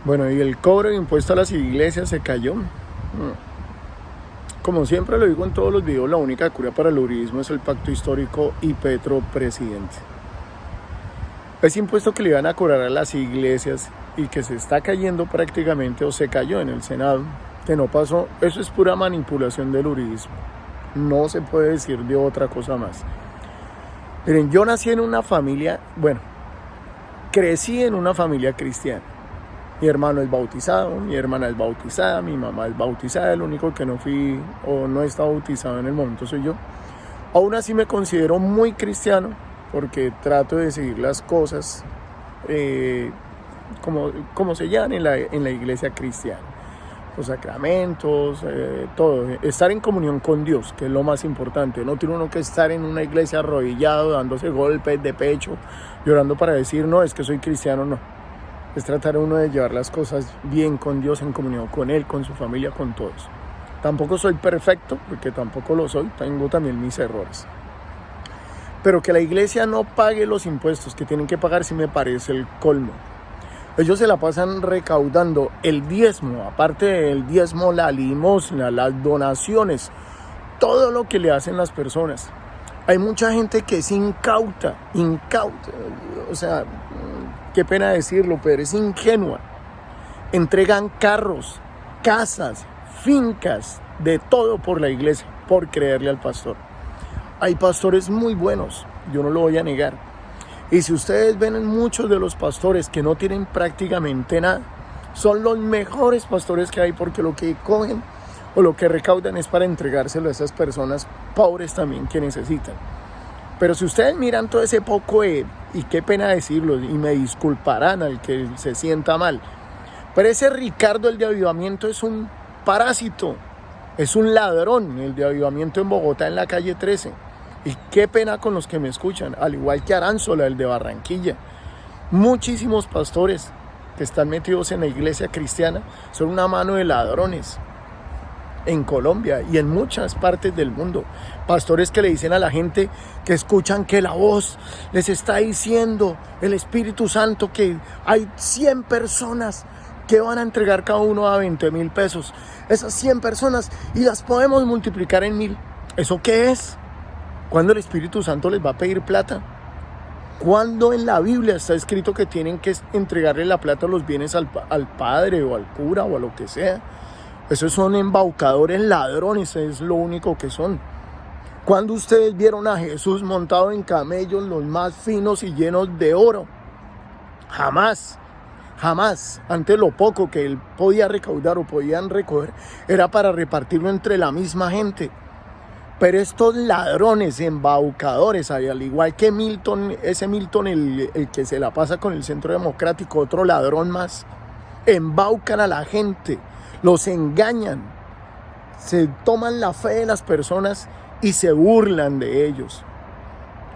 Bueno, y el cobro de impuesto a las iglesias se cayó. Como siempre lo digo en todos los videos, la única cura para el uribismo es el pacto histórico y Petro presidente. Ese impuesto que le iban a cobrar a las iglesias y que se está cayendo prácticamente, o se cayó en el Senado, que no pasó, eso es pura manipulación del uribismo. No se puede decir de otra cosa más. Miren, yo nací en una familia, crecí en una familia cristiana. Mi hermano es bautizado, mi hermana es bautizada, mi mamá es bautizada, el único que no fui o no está bautizado en el momento soy yo. Aún así me considero muy cristiano porque trato de seguir las cosas como se llaman en la iglesia cristiana. Los sacramentos, todo, estar en comunión con Dios, que es lo más importante. No tiene uno que estar en una iglesia arrodillado, dándose golpes de pecho, llorando para decir, no, es que soy cristiano, no. Es tratar uno de llevar las cosas bien con Dios, en comunión con Él, con su familia, con todos. Tampoco soy perfecto, porque tampoco lo soy, tengo también mis errores. Pero que la iglesia no pague los impuestos que tienen que pagar sí me parece el colmo. Ellos se la pasan recaudando el diezmo, aparte del diezmo, la limosna, las donaciones, todo lo que le hacen las personas. Hay mucha gente que es incauta, o sea, qué pena decirlo, pero es ingenua. Entregan carros, casas, fincas, de todo por la iglesia, por creerle al pastor. Hay pastores muy buenos, yo no lo voy a negar. Y si ustedes ven muchos de los pastores que no tienen prácticamente nada, son los mejores pastores que hay porque lo que cogen o lo que recaudan es para entregárselo a esas personas pobres también que necesitan. Pero si ustedes miran todo ese poco, y qué pena decirlo, y me disculparán al que se sienta mal, pero ese Ricardo, el de Avivamiento, es un parásito, es un ladrón, el de Avivamiento en Bogotá, en la calle 13. Y qué pena con los que me escuchan, al igual que Aránzola, el de Barranquilla. Muchísimos pastores que están metidos en la iglesia cristiana son una mano de ladrones en Colombia y en muchas partes del mundo. Pastores que le dicen a la gente que escuchan que la voz les está diciendo, el Espíritu Santo, que hay 100 personas que van a entregar cada uno a 20,000 pesos. Esas 100 personas y las podemos multiplicar en 1,000. ¿Eso qué es? ¿Cuándo el Espíritu Santo les va a pedir plata? ¿Cuándo en la Biblia está escrito que tienen que entregarle la plata o los bienes al padre o al cura o a lo que sea? Esos son embaucadores, ladrones, es lo único que son. ¿Cuándo ustedes vieron a Jesús montado en camellos, los más finos y llenos de oro? Jamás, jamás. Antes lo poco que él podía recaudar o podían recoger era para repartirlo entre la misma gente. Pero estos ladrones, embaucadores, al igual que Milton, el que se la pasa con el Centro Democrático, otro ladrón más, embaucan a la gente, los engañan, se toman la fe de las personas y se burlan de ellos.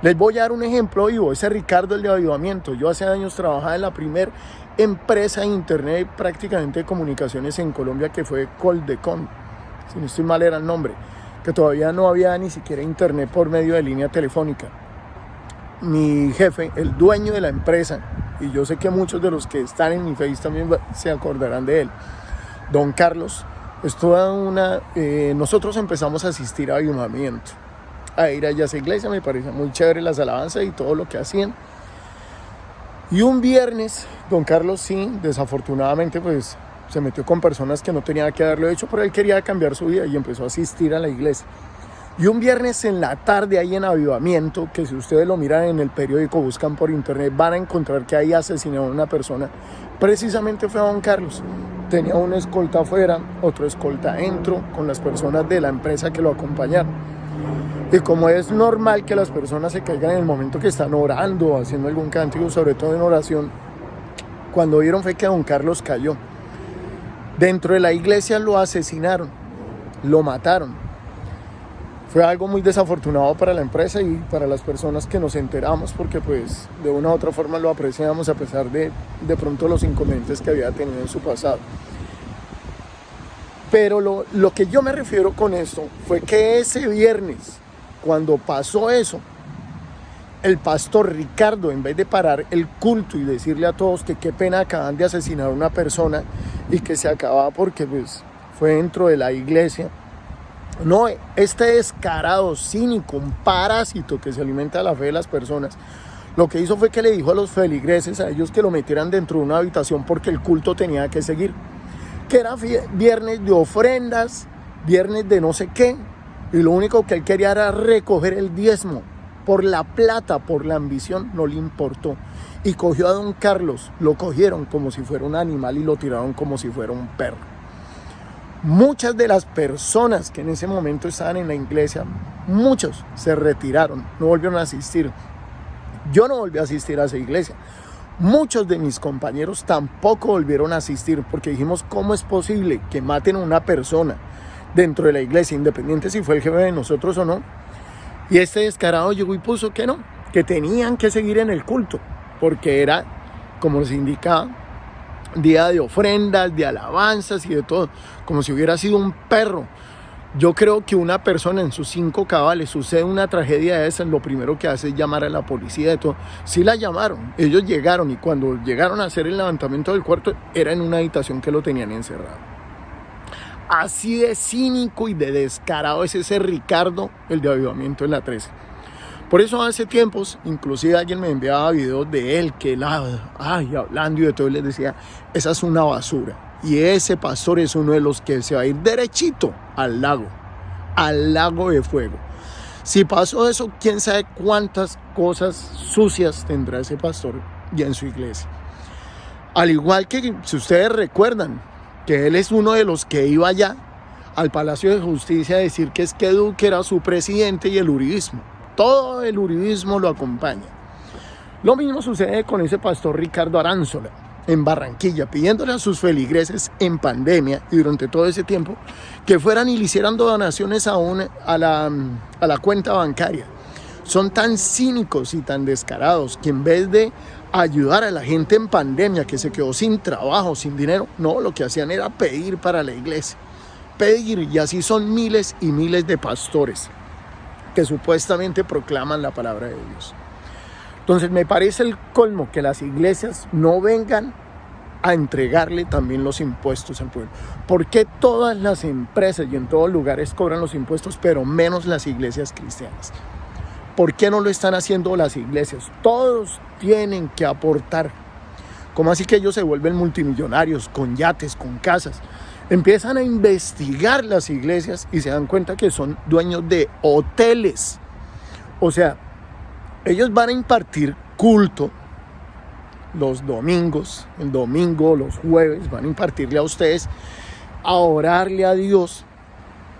Les voy a dar un ejemplo vivo, ese Ricardo, el de Avivamiento. Yo hace años trabajaba en la primera empresa de internet prácticamente de comunicaciones en Colombia, que fue Coldecom, si no estoy mal era el nombre, que todavía no había ni siquiera internet por medio de línea telefónica. Mi jefe, el dueño de la empresa, y yo sé que muchos de los que están en mi Face también se acordarán de él, don Carlos, nosotros empezamos a asistir a Avivamiento, a ir allá a esa iglesia. Me parecía muy chévere las alabanzas y todo lo que hacían. Y un viernes, don Carlos sí, desafortunadamente pues se metió con personas que no tenía que haberlo hecho, pero él quería cambiar su vida y empezó a asistir a la iglesia. Y un viernes en la tarde ahí en Avivamiento, que si ustedes lo miran en el periódico, buscan por internet, van a encontrar que ahí asesinaron a una persona. Precisamente fue a don Carlos. Tenía una escolta afuera, otro escolta adentro, con las personas de la empresa que lo acompañaron. Y como es normal que las personas se caigan en el momento que están orando, haciendo algún cántico, sobre todo en oración, cuando vieron fue que don Carlos cayó. Dentro de la iglesia lo asesinaron, lo mataron. Fue algo muy desafortunado para la empresa y para las personas que nos enteramos, porque pues de una u otra forma lo apreciamos a pesar de pronto los inconvenientes que había tenido en su pasado. Pero lo que yo me refiero con esto fue que ese viernes, cuando pasó eso, el pastor Ricardo, en vez de parar el culto y decirle a todos que qué pena acaban de asesinar a una persona y que se acababa porque pues fue dentro de la iglesia, no, este descarado, cínico, un parásito que se alimenta de la fe de las personas, lo que hizo fue que le dijo a los feligreses, a ellos, que lo metieran dentro de una habitación porque el culto tenía que seguir, que era viernes de ofrendas, viernes de no sé qué, y lo único que él quería era recoger el diezmo. Por la plata, por la ambición, no le importó. Y cogió a don Carlos, lo cogieron como si fuera un animal y lo tiraron como si fuera un perro. Muchas de las personas que en ese momento estaban en la iglesia, muchos se retiraron, no volvieron a asistir. Yo no volví a asistir a esa iglesia. Muchos de mis compañeros tampoco volvieron a asistir porque dijimos, ¿cómo es posible que maten a una persona dentro de la iglesia, independiente si fue el jefe de nosotros o no? Y este descarado llegó y puso que no, que tenían que seguir en el culto, porque era, como les indicaba, día de ofrendas, de alabanzas y de todo, como si hubiera sido un perro. Yo creo que una persona en sus 5 cabales, sucede una tragedia de esa, lo primero que hace es llamar a la policía de todo. Sí la llamaron, ellos llegaron, y cuando llegaron a hacer el levantamiento del cuarto, era en una habitación que lo tenían encerrado. Así de cínico y de descarado es ese Ricardo, el de Avivamiento en la 13. Por eso hace tiempos, inclusive alguien me enviaba videos de él, que él, hablando y de todo, les decía, esa es una basura. Y ese pastor es uno de los que se va a ir derechito al lago de fuego. Si pasó eso, quién sabe cuántas cosas sucias tendrá ese pastor ya en su iglesia. Al igual que, si ustedes recuerdan, que él es uno de los que iba allá al Palacio de Justicia a decir que es que Duque era su presidente y el uribismo. Todo el uribismo lo acompaña. Lo mismo sucede con ese pastor Ricardo Aránzola en Barranquilla, pidiéndole a sus feligreses en pandemia y durante todo ese tiempo que fueran y le hicieran donaciones a la cuenta bancaria. Son tan cínicos y tan descarados que en vez de ayudar a la gente en pandemia que se quedó sin trabajo, sin dinero, no, lo que hacían era pedir para la iglesia, pedir, y así son miles y miles de pastores que supuestamente proclaman la palabra de Dios. Entonces me parece el colmo que las iglesias no vengan a entregarle también los impuestos al pueblo. ¿Por qué todas las empresas y en todos lugares cobran los impuestos, pero menos las iglesias cristianas? ¿Por qué no lo están haciendo las iglesias? Todos tienen que aportar. ¿Cómo así que ellos se vuelven multimillonarios con yates, con casas? Empiezan a investigar las iglesias y se dan cuenta que son dueños de hoteles. O sea, ellos van a impartir culto los domingos, el domingo, los jueves, van a impartirle a ustedes, a orarle a Dios,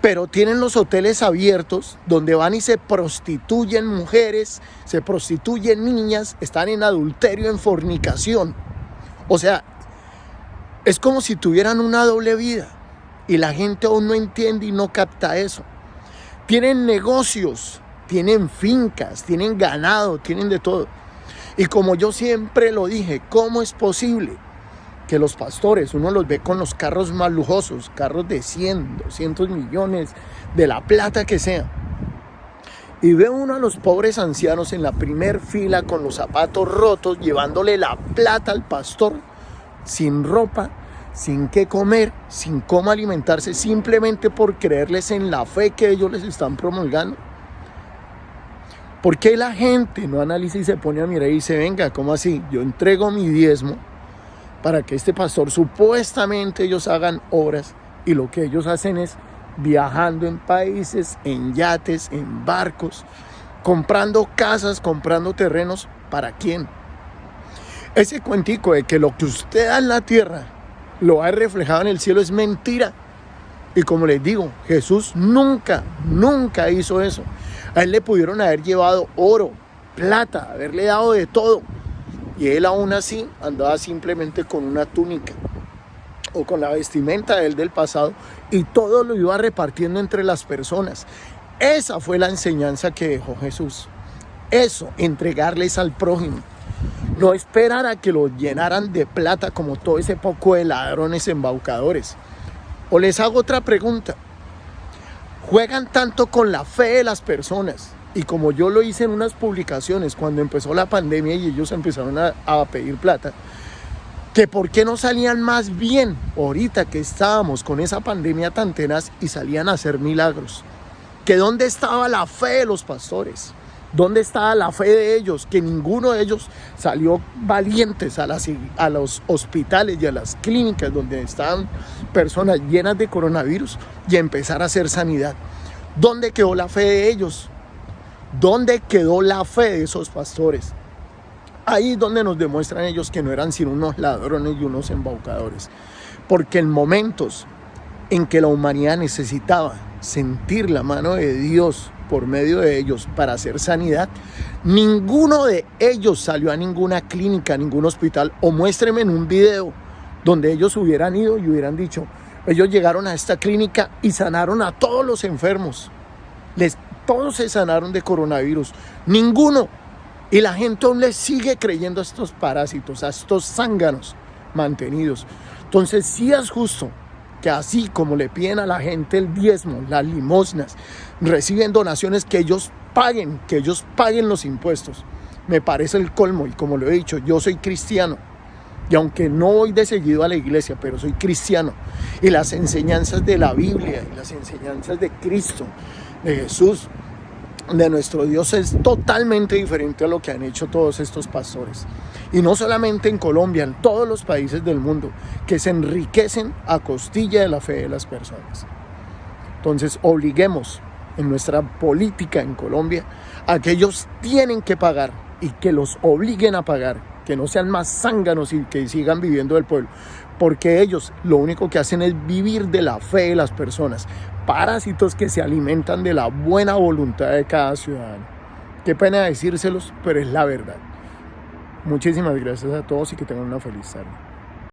pero tienen los hoteles abiertos donde van y se prostituyen mujeres, se prostituyen niñas, están en adulterio, en fornicación. O sea, es como si tuvieran una doble vida y la gente aún no entiende y no capta eso. Tienen negocios, tienen fincas, tienen ganado, tienen de todo. Y como yo siempre lo dije, ¿cómo es posible que los pastores, uno los ve con los carros más lujosos, carros de 100, 200 millones, de la plata que sea, y ve uno a los pobres ancianos en la primer fila con los zapatos rotos, llevándole la plata al pastor, sin ropa, sin qué comer, sin cómo alimentarse, simplemente por creerles en la fe que ellos les están promulgando? ¿Por qué la gente no analiza y se pone a mirar y dice, venga, ¿cómo así? Yo entrego mi diezmo para que este pastor, supuestamente ellos hagan obras, y lo que ellos hacen es viajando en países, en yates, en barcos, comprando casas, comprando terrenos. ¿Para quién? Ese cuentico de que lo que usted da en la tierra lo ha reflejado en el cielo es mentira. Y como les digo, Jesús nunca hizo eso. A él le pudieron haber llevado oro, plata, haberle dado de todo. Y él aún así andaba simplemente con una túnica o con la vestimenta de él del pasado, y todo lo iba repartiendo entre las personas. Esa fue la enseñanza que dejó Jesús. Eso, entregarles al prójimo. No esperar a que los llenaran de plata como todo ese poco de ladrones embaucadores. O les hago otra pregunta. Juegan tanto con la fe de las personas, y como yo lo hice en unas publicaciones cuando empezó la pandemia y ellos empezaron a pedir plata, que por qué no salían más bien ahorita que estábamos con esa pandemia tan tenaz y salían a hacer milagros, que dónde estaba la fe de los pastores, dónde estaba la fe de ellos, que ninguno de ellos salió valientes a los hospitales y a las clínicas donde estaban personas llenas de coronavirus y empezar a hacer sanidad. ¿Dónde quedó la fe de ellos? ¿Dónde quedó la fe de esos pastores? Ahí es donde nos demuestran ellos que no eran sino unos ladrones y unos embaucadores. Porque en momentos en que la humanidad necesitaba sentir la mano de Dios por medio de ellos para hacer sanidad, ninguno de ellos salió a ninguna clínica, a ningún hospital, o muéstreme en un video donde ellos hubieran ido y hubieran dicho, ellos llegaron a esta clínica y sanaron a todos los enfermos. Todos se sanaron de coronavirus. Ninguno. Y la gente aún le sigue creyendo a estos parásitos, a estos zánganos mantenidos. Entonces sí es justo que así como le piden a la gente el diezmo, las limosnas, reciben donaciones, que ellos paguen los impuestos. Me parece el colmo, y como lo he dicho, yo soy cristiano. Y aunque no voy de seguido a la iglesia, pero soy cristiano. Y las enseñanzas de la Biblia y las enseñanzas de Cristo, de Jesús, de nuestro Dios, es totalmente diferente a lo que han hecho todos estos pastores. Y no solamente en Colombia, en todos los países del mundo, que se enriquecen a costilla de la fe de las personas. Entonces, obliguemos en nuestra política en Colombia a que ellos tienen que pagar y que los obliguen a pagar, que no sean más zánganos y que sigan viviendo del pueblo, porque ellos lo único que hacen es vivir de la fe de las personas, parásitos que se alimentan de la buena voluntad de cada ciudadano. Qué pena decírselos, pero es la verdad. Muchísimas gracias a todos y que tengan una feliz tarde.